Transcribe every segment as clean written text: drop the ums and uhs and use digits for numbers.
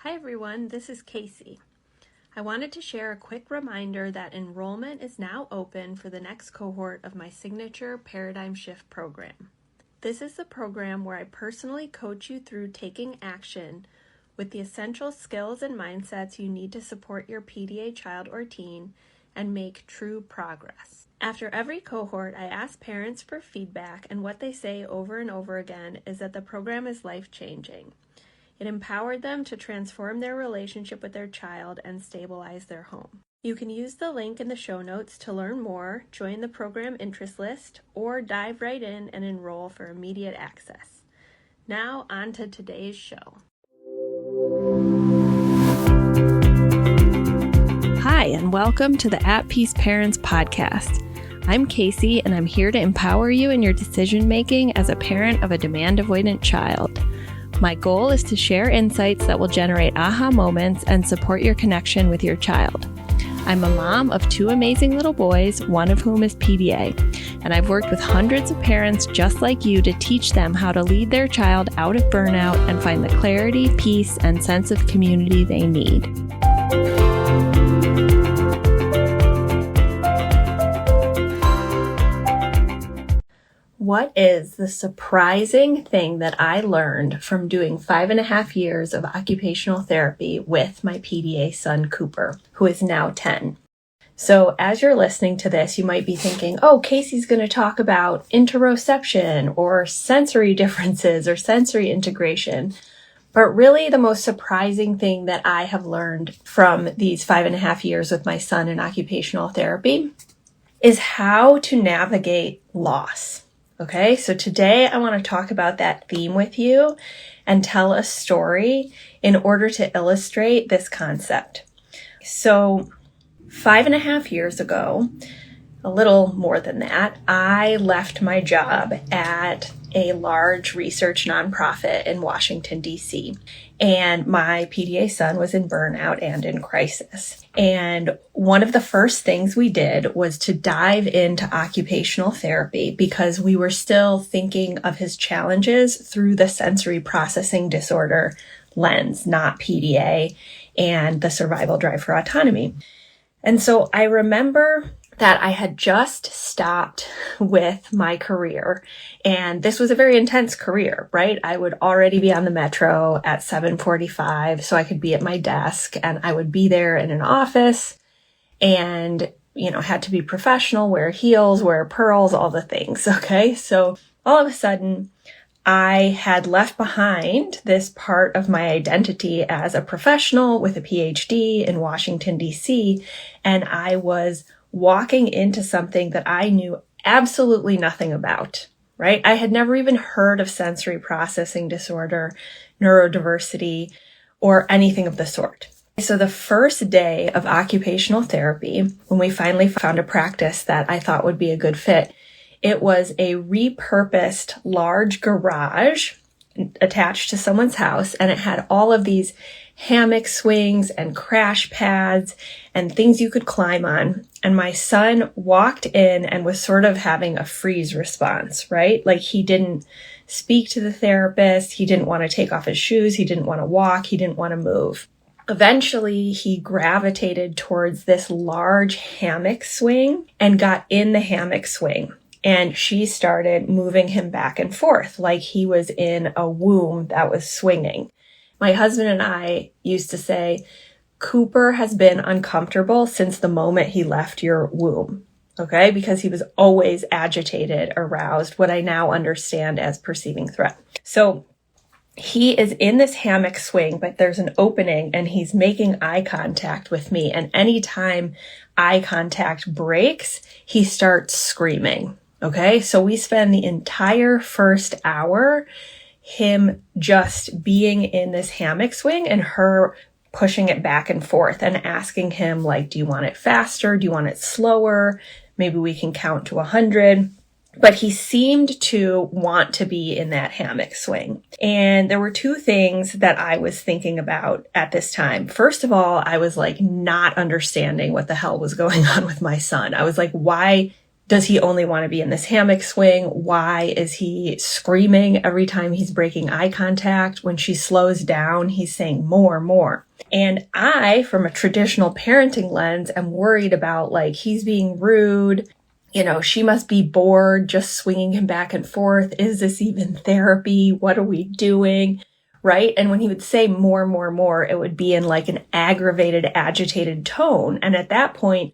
Hi everyone, this is Casey. I wanted to share a quick reminder that enrollment is now open for the next cohort of my signature Paradigm Shift program. This is the program where I personally coach you through taking action with the essential skills and mindsets you need to support your PDA child or teen and make true progress. After every cohort, I ask parents for feedback, and what they say over and over again is that the program is life-changing. It empowered them to transform their relationship with their child and stabilize their home. You can use the link in the show notes to learn more, join the program interest list, or dive right in and enroll for immediate access. Now, on to today's show. Hi, and welcome to the At Peace Parents podcast. I'm Casey, and I'm here to empower you in your decision-making as a parent of a demand-avoidant child. My goal is to share insights that will generate aha moments and support your connection with your child. I'm a mom of two amazing little boys, one of whom is PDA, and I've worked with hundreds of parents just like you to teach them how to lead their child out of burnout and find the clarity, peace, and sense of community they need. What is the surprising thing that I learned from doing 5.5 years of occupational therapy with my PDA son, Cooper, who is now 10? So as you're listening to this, you might be thinking, oh, Casey's going to talk about interoception or sensory differences or sensory integration. But really the most surprising thing that I have learned from these 5.5 years with my son in occupational therapy is how to navigate loss. Okay, so today I want to talk about that theme with you and tell a story in order to illustrate this concept. So 5.5 years ago, a little more than that, I left my job at a large research nonprofit in Washington, D.C. And my PDA son was in burnout and in crisis. And one of the first things we did was to dive into occupational therapy because we were still thinking of his challenges through the sensory processing disorder lens, not PDA and the survival drive for autonomy. And so I remember that I had just stopped with my career, and this was a very intense career, right? I would already be on the metro at 7:45, so I could be at my desk, and I would be there in an office and, had to be professional, wear heels, wear pearls, all the things, okay? So all of a sudden, I had left behind this part of my identity as a professional with a PhD in Washington, D.C., and I was walking into something that I knew absolutely nothing about, right? I had never even heard of sensory processing disorder, neurodiversity, or anything of the sort. So the first day of occupational therapy, when we finally found a practice that I thought would be a good fit, it was a repurposed large garage attached to someone's house, and it had all of these hammock swings and crash pads and things you could climb on. And my son walked in and was sort of having a freeze response, right? Like he didn't speak to the therapist. He didn't want to take off his shoes. He didn't want to walk. He didn't want to move. Eventually, he gravitated towards this large hammock swing and got in the hammock swing. And she started moving him back and forth like he was in a womb that was swinging. My husband and I used to say, Cooper has been uncomfortable since the moment he left your womb, okay? Because he was always agitated, aroused, what I now understand as perceiving threat. So he is in this hammock swing, but there's an opening and he's making eye contact with me. And anytime eye contact breaks, he starts screaming, okay? So we spend the entire first hour him just being in this hammock swing and her pushing it back and forth and asking him, like, do you want it faster? Do you want it slower? Maybe we can count to 100. But he seemed to want to be in that hammock swing. And there were two things that I was thinking about at this time. First of all, I was like not understanding what the hell was going on with my son. I was like, why Does he only want to be in this hammock swing? Why is he screaming every time he's breaking eye contact? When she slows down, he's saying more, more. And I, from a traditional parenting lens, am worried about like, he's being rude. She must be bored just swinging him back and forth. Is this even therapy? What are we doing? Right? And when he would say more, more, more, it would be in like an aggravated, agitated tone. And at that point,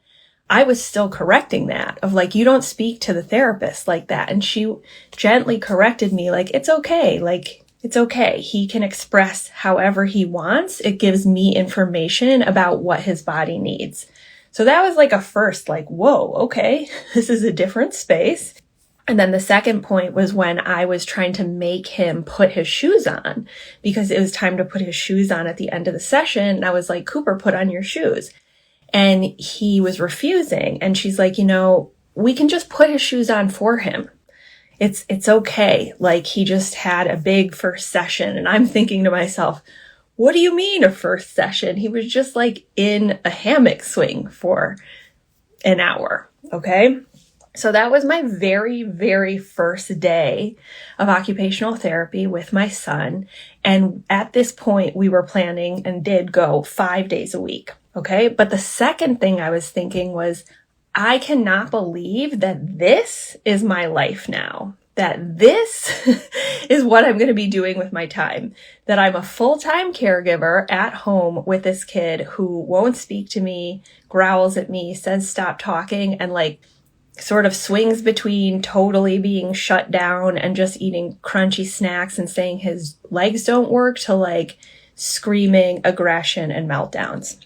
I was still correcting that of like, you don't speak to the therapist like that. And she gently corrected me like, it's okay. Like, it's okay. He can express however he wants. It gives me information about what his body needs. So that was like a first, like, whoa, okay, this is a different space. And then the second point was when I was trying to make him put his shoes on because it was time to put his shoes on at the end of the session. And I was like, Cooper, put on your shoes. And he was refusing. And she's like, we can just put his shoes on for him. It's okay. Like, he just had a big first session. And I'm thinking to myself, what do you mean a first session? He was just like in a hammock swing for an hour. Okay. So that was my very, very first day of occupational therapy with my son. And at this point, we were planning and did go 5 days a week. Okay. But the second thing I was thinking was, I cannot believe that this is my life now, that this is what I'm going to be doing with my time, that I'm a full-time caregiver at home with this kid who won't speak to me, growls at me, says stop talking, and like sort of swings between totally being shut down and just eating crunchy snacks and saying his legs don't work to like screaming, aggression, and meltdowns.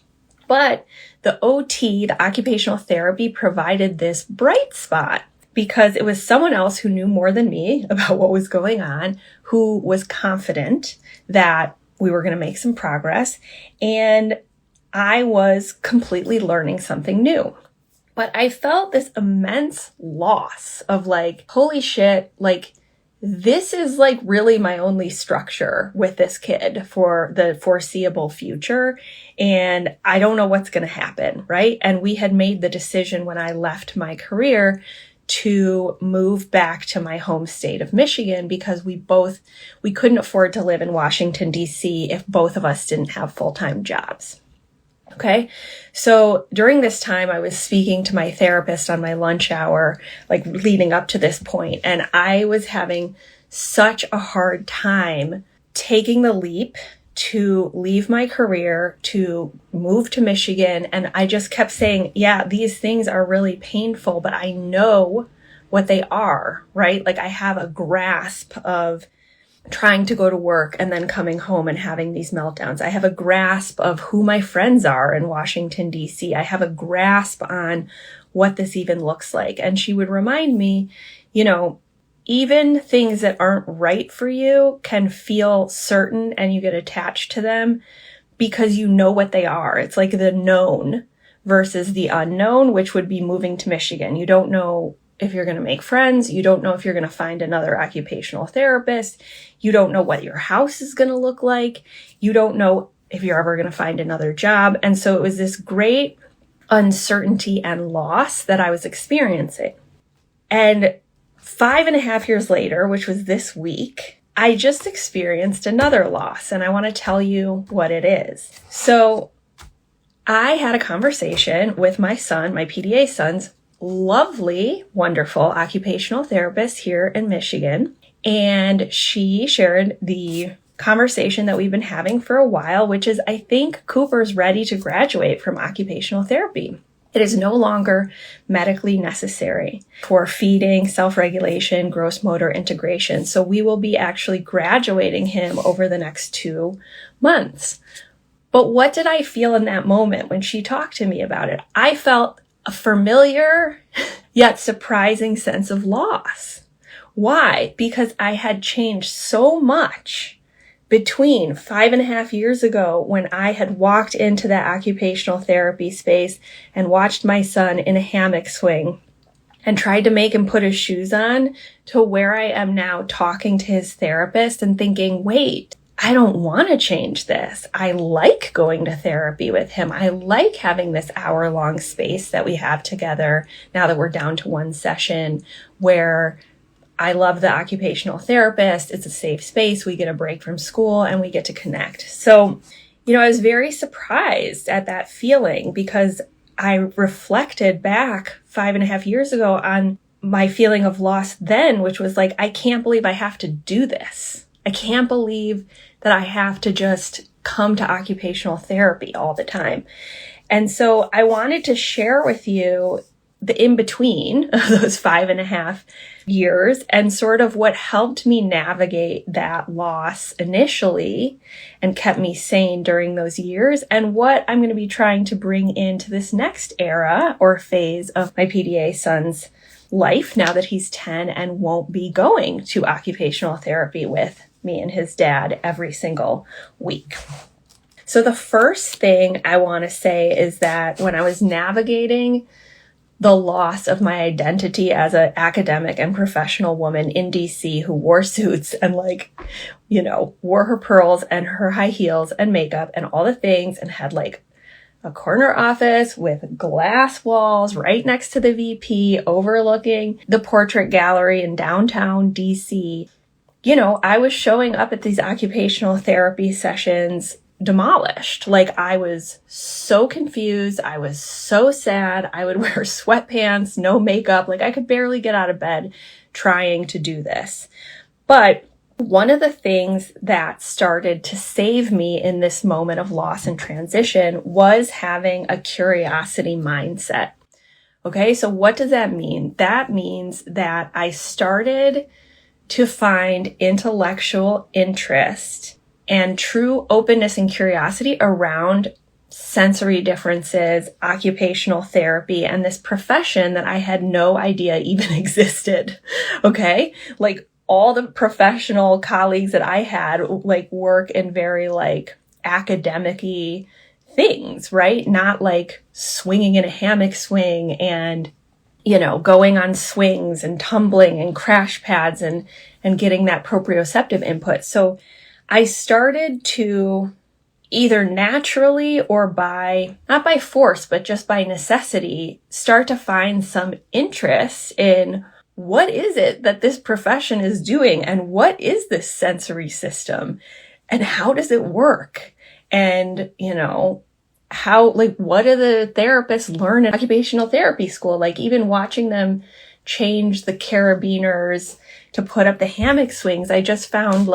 But the OT, the occupational therapy, provided this bright spot because it was someone else who knew more than me about what was going on, who was confident that we were going to make some progress. And I was completely learning something new. But I felt this immense loss of like, holy shit, like, this is like really my only structure with this kid for the foreseeable future. And I don't know what's going to happen, right? And we had made the decision when I left my career to move back to my home state of Michigan because we couldn't afford to live in Washington, D.C. if both of us didn't have full-time jobs. Okay. So during this time, I was speaking to my therapist on my lunch hour, like leading up to this point, and I was having such a hard time taking the leap to leave my career, to move to Michigan. And I just kept saying, yeah, these things are really painful, but I know what they are, right? Like I have a grasp of trying to go to work and then coming home and having these meltdowns. I have a grasp of who my friends are in Washington, D.C. I have a grasp on what this even looks like. And she would remind me, even things that aren't right for you can feel certain and you get attached to them because you know what they are. It's like the known versus the unknown, which would be moving to Michigan. You don't know if you're going to make friends. You don't know if you're going to find another occupational therapist. You don't know what your house is going to look like. You don't know if you're ever going to find another job. And so it was this great uncertainty and loss that I was experiencing. And 5.5 years later, which was this week, I just experienced another loss. And I want to tell you what it is. So I had a conversation with my son, my PDA son's lovely, wonderful occupational therapist here in Michigan. And she shared the conversation that we've been having for a while, which is, I think Cooper's ready to graduate from occupational therapy. It is no longer medically necessary for feeding, self-regulation, gross motor integration. So we will be actually graduating him over the next 2 months. But what did I feel in that moment when she talked to me about it? I felt a familiar yet surprising sense of loss. Why? Because I had changed so much between 5.5 years ago when I had walked into that occupational therapy space and watched my son in a hammock swing and tried to make him put his shoes on, to where I am now talking to his therapist and thinking, wait, I don't want to change this. I like going to therapy with him. I like having this hour-long space that we have together now that we're down to one session, where I love the occupational therapist. It's a safe space. We get a break from school and we get to connect. So, I was very surprised at that feeling, because I reflected back 5.5 years ago on my feeling of loss then, which was like, I can't believe I have to do this. I can't believe that I have to just come to occupational therapy all the time. And so I wanted to share with you the in-between of those 5.5 years and sort of what helped me navigate that loss initially and kept me sane during those years, and what I'm going to be trying to bring into this next era or phase of my PDA son's life now that he's 10 and won't be going to occupational therapy with me and his dad every single week. So the first thing I want to say is that when I was navigating the loss of my identity as an academic and professional woman in DC who wore suits and wore her pearls and her high heels and makeup and all the things, and had a corner office with glass walls right next to the VP overlooking the portrait gallery in downtown DC. I was showing up at these occupational therapy sessions demolished. I was so confused. I was so sad. I would wear sweatpants, no makeup. I could barely get out of bed trying to do this. But one of the things that started to save me in this moment of loss and transition was having a curiosity mindset. Okay, so what does that mean? That means that I started to find intellectual interest and true openness and curiosity around sensory differences, occupational therapy, and this profession that I had no idea even existed. Okay? All the professional colleagues that I had work in very academic-y things, right? Not swinging in a hammock swing and going on swings and tumbling and crash pads and getting that proprioceptive input. So I started to either naturally or not by force, but just by necessity, start to find some interest in what is it that this profession is doing, and what is this sensory system, and how does it work? And, what do the therapists learn in occupational therapy school? Even watching them change the carabiners to put up the hammock swings, I just found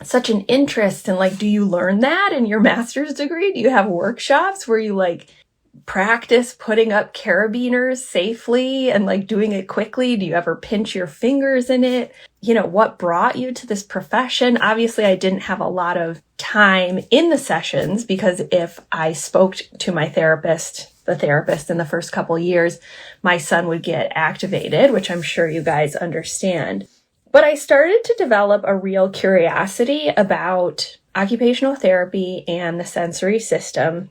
such an interest in do you learn that in your master's degree? Do you have workshops where you practice putting up carabiners safely and doing it quickly? Do you ever pinch your fingers in it? What brought you to this profession? Obviously, I didn't have a lot of time in the sessions, because if I spoke to the therapist in the first couple of years, my son would get activated, which I'm sure you guys understand. But I started to develop a real curiosity about occupational therapy and the sensory system,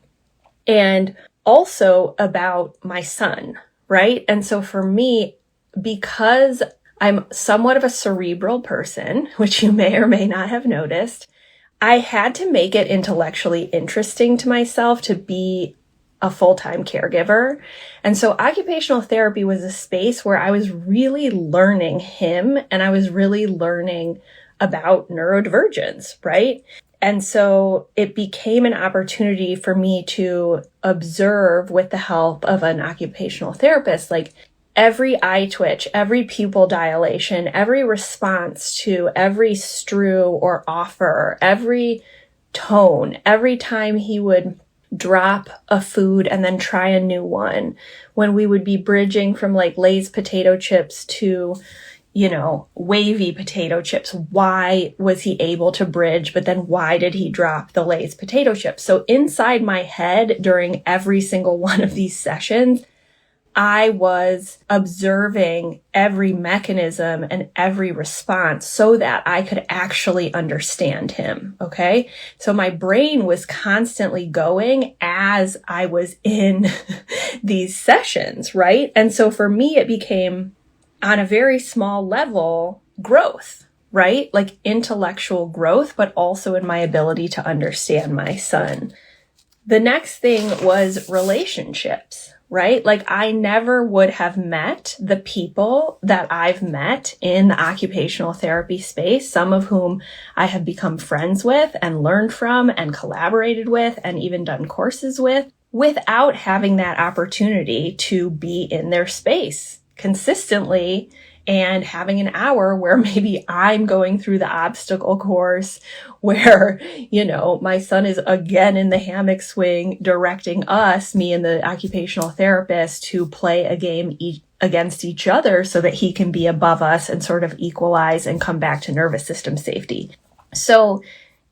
and also about my son, right? And so for me, because I'm somewhat of a cerebral person, which you may or may not have noticed, I had to make it intellectually interesting to myself to be a full-time caregiver. And so occupational therapy was a space where I was really learning him, and I was really learning about neurodivergence, right? And so it became an opportunity for me to observe, with the help of an occupational therapist, every eye twitch, every pupil dilation, every response to every strew or offer, every tone, every time he would drop a food and then try a new one, when we would be bridging from Lay's potato chips to wavy potato chips. Why was he able to bridge, but then why did he drop the Lay's potato chips? So inside my head during every single one of these sessions, I was observing every mechanism and every response so that I could actually understand him, okay? So my brain was constantly going as I was in these sessions, right? And so for me, it became, on a very small level, growth, right? Like intellectual growth, but also in my ability to understand my son. The next thing was relationships, right? Like I never would have met the people that I've met in the occupational therapy space, some of whom I have become friends with and learned from and collaborated with and even done courses with, without having that opportunity to be in their space consistently and having an hour where maybe I'm going through the obstacle course where, my son is again in the hammock swing directing us, me and the occupational therapist, to play a game against each other so that he can be above us and sort of equalize and come back to nervous system safety. So,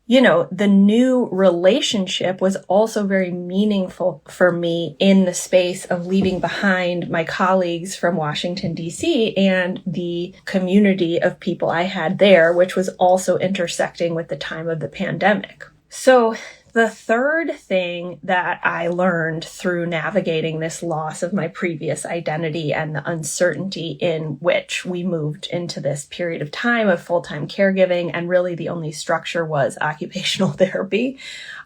the new relationship was also very meaningful for me in the space of leaving behind my colleagues from Washington, D.C. and the community of people I had there, which was also intersecting with the time of the pandemic. So the third thing that I learned through navigating this loss of my previous identity and the uncertainty in which we moved into this period of time of full-time caregiving, and really the only structure was occupational therapy,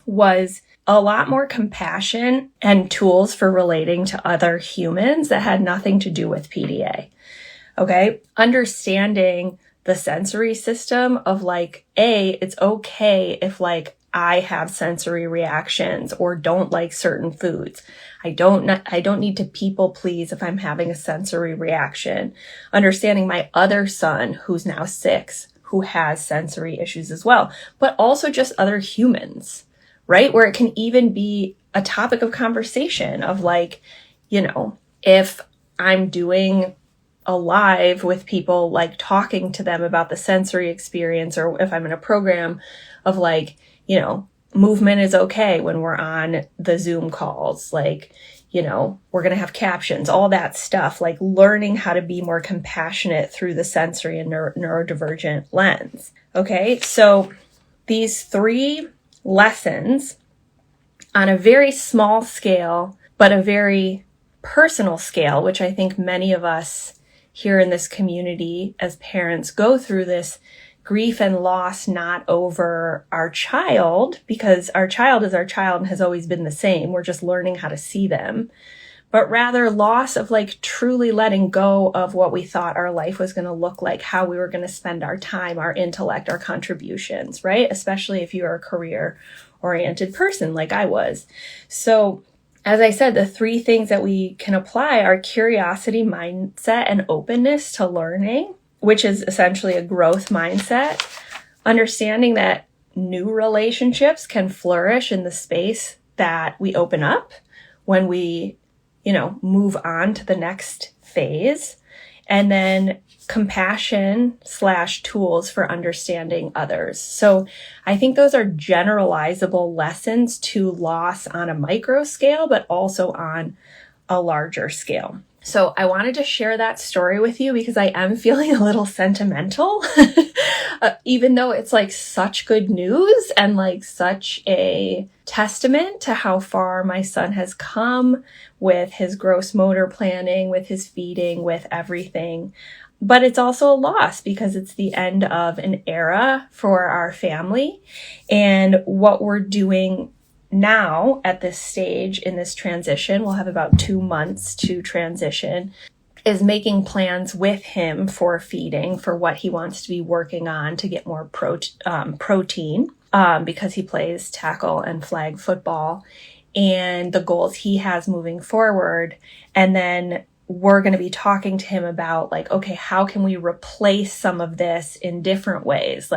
was a lot more compassion and tools for relating to other humans that had nothing to do with PDA. Okay? Understanding the sensory system of it's okay if I have sensory reactions or don't like certain foods. I don't need to people please if I'm having a sensory reaction. Understanding my other son, who's now 6, who has sensory issues as well, but also just other humans, right? Where it can even be a topic of conversation of if I'm doing a live with people, talking to them about the sensory experience, or if I'm in a program of movement is okay when we're on the Zoom calls, we're going to have captions, all that stuff, learning how to be more compassionate through the sensory and neurodivergent lens. Okay. So these 3 lessons on a very small scale, but a very personal scale, which I think many of us here in this community as parents go through this grief and loss, not over our child, because our child is our child and has always been the same. We're just learning how to see them, but rather loss of truly letting go of what we thought our life was going to look like, how we were going to spend our time, our intellect, our contributions, right? Especially if you're a career-oriented person like I was. So as I said, the 3 things that we can apply are curiosity, mindset, and openness to learning, which is essentially a growth mindset. Understanding that new relationships can flourish in the space that we open up when we, move on to the next phase. And then compassion / tools for understanding others. So I think those are generalizable lessons to loss on a micro scale, but also on a larger scale. So I wanted to share that story with you because I am feeling a little sentimental, even though it's such good news and such a testament to how far my son has come with his gross motor planning, with his feeding, with everything. But it's also a loss because it's the end of an era for our family, and what we're doing now at this stage in this transition, we'll have about 2 months to transition, is making plans with him for feeding, for what he wants to be working on to get more protein, because he plays tackle and flag football, and the goals he has moving forward. And then we're going to be talking to him about okay, how can we replace some of this in different ways?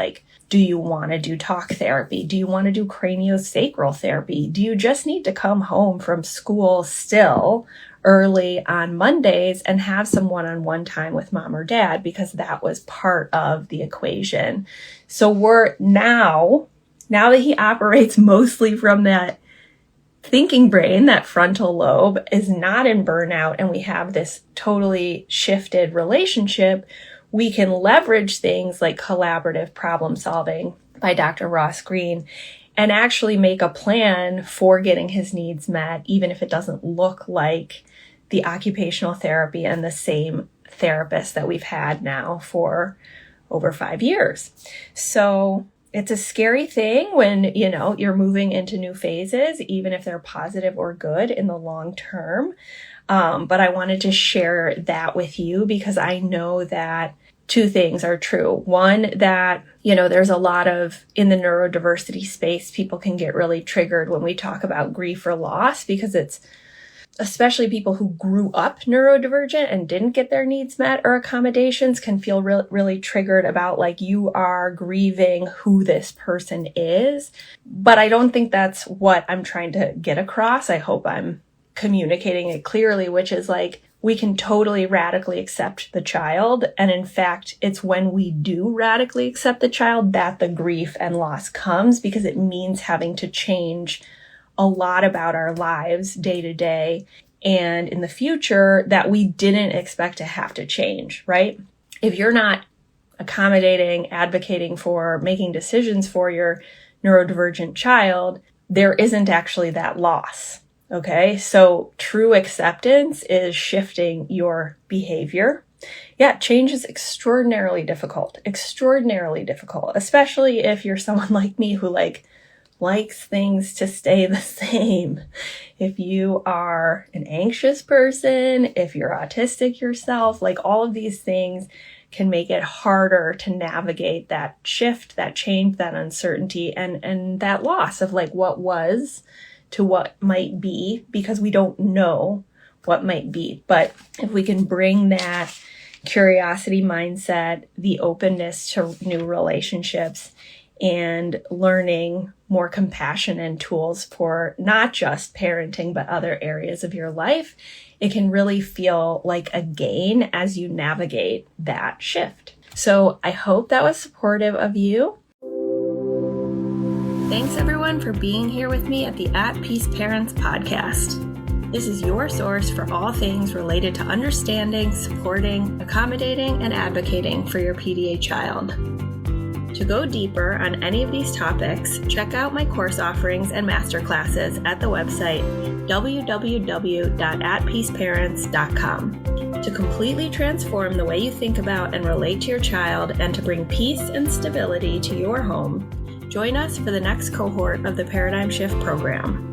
Do you want to do talk therapy? Do you want to do craniosacral therapy? Do you just need to come home from school still early on Mondays and have some one-on-one time with mom or dad? Because that was part of the equation. So we're now that he operates mostly from that thinking brain, that frontal lobe is not in burnout, and we have this totally shifted relationship, we can leverage things like collaborative problem solving by Dr. Ross Greene and actually make a plan for getting his needs met, even if it doesn't look like the occupational therapy and the same therapist that we've had now for over 5 years. So it's a scary thing when, you're moving into new phases, even if they're positive or good in the long term. But I wanted to share that with you because I know that two things are true. One, that, there's a lot of, in the neurodiversity space, people can get really triggered when we talk about grief or loss because it's, especially people who grew up neurodivergent and didn't get their needs met or accommodations can feel really triggered about like you are grieving who this person is. But I don't think that's what I'm trying to get across. I hope I'm communicating it clearly, which is like, we can totally radically accept the child. And in fact, it's when we do radically accept the child that the grief and loss comes, because it means having to change a lot about our lives day to day and in the future that we didn't expect to have to change, right? If you're not accommodating, advocating for, making decisions for your neurodivergent child, there isn't actually that loss. Okay, so true acceptance is shifting your behavior. Yeah, change is extraordinarily difficult, especially if you're someone like me who likes things to stay the same. If you are an anxious person, if you're autistic yourself, all of these things can make it harder to navigate that shift, that change, that uncertainty, and that loss of what was to what might be, because we don't know what might be. But if we can bring that curiosity mindset, the openness to new relationships, and learning more compassion and tools for not just parenting, but other areas of your life, it can really feel like a gain as you navigate that shift. So I hope that was supportive of you. Thanks everyone for being here with me at the At Peace Parents podcast. This is your source for all things related to understanding, supporting, accommodating, and advocating for your PDA child. To go deeper on any of these topics, check out my course offerings and masterclasses at the website www.atpeaceparents.com. To completely transform the way you think about and relate to your child and to bring peace and stability to your home, join us for the next cohort of the Paradigm Shift program.